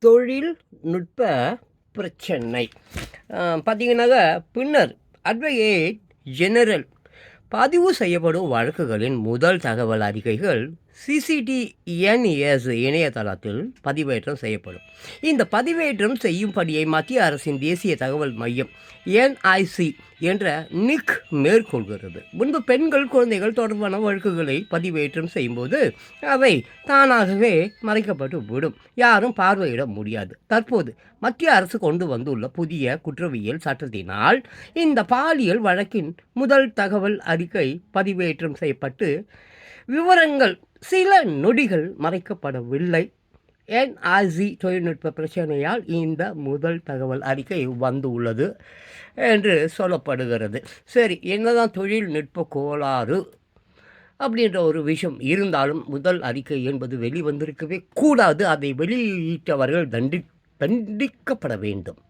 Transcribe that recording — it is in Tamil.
தொழில்நுட்ப பிரச்சனை. பார்த்தீங்கன்னாக்க, பின்னர் அட்வொகேட் ஜெனரல் பதிவு செய்யப்படும் வழக்குகளின் முதல் தகவல் அறிக்கைகள் சிசிடிஎன்எஸ் இணையதளத்தில் பதிவேற்றம் செய்யப்படும். இந்த பதிவேற்றம் செய்யும்படியை மத்திய அரசின் தேசிய தகவல் மையம் என்ஐசி என்ற நிக் மேற்கொள்கிறது. முன்பு பெண்கள், குழந்தைகள் தொடர்பான வழக்குகளை பதிவேற்றம் செய்யும்போது அவை தானாகவே மறைக்கப்பட்டு விடும், யாரும் பார்வையிட முடியாது. தற்போது மத்திய அரசு கொண்டு வந்துள்ள புதிய குற்றவியல் சட்டத்தினால் இந்த பாலியல் வழக்கின் முதல் தகவல் அறிக்கை பதிவேற்றம் செய்யப்பட்டு விவரங்கள் சில நொடிகள் மறைக்கப்படவில்லை. என்ஐசி தொழில்நுட்ப பிரச்சனையால் இந்த முதல் தகவல் அறிக்கை வந்துள்ளது என்று சொல்லப்படுகிறது. சரி, என்னதான் தொழில்நுட்ப கோளாறு அப்படின்ற ஒரு விஷயம் இருந்தாலும் முதல் அறிக்கை என்பது வெளிவந்திருக்கவே கூடாது. அதை வெளியிட்டவர்கள் தண்டிக்கப்பட வேண்டும்.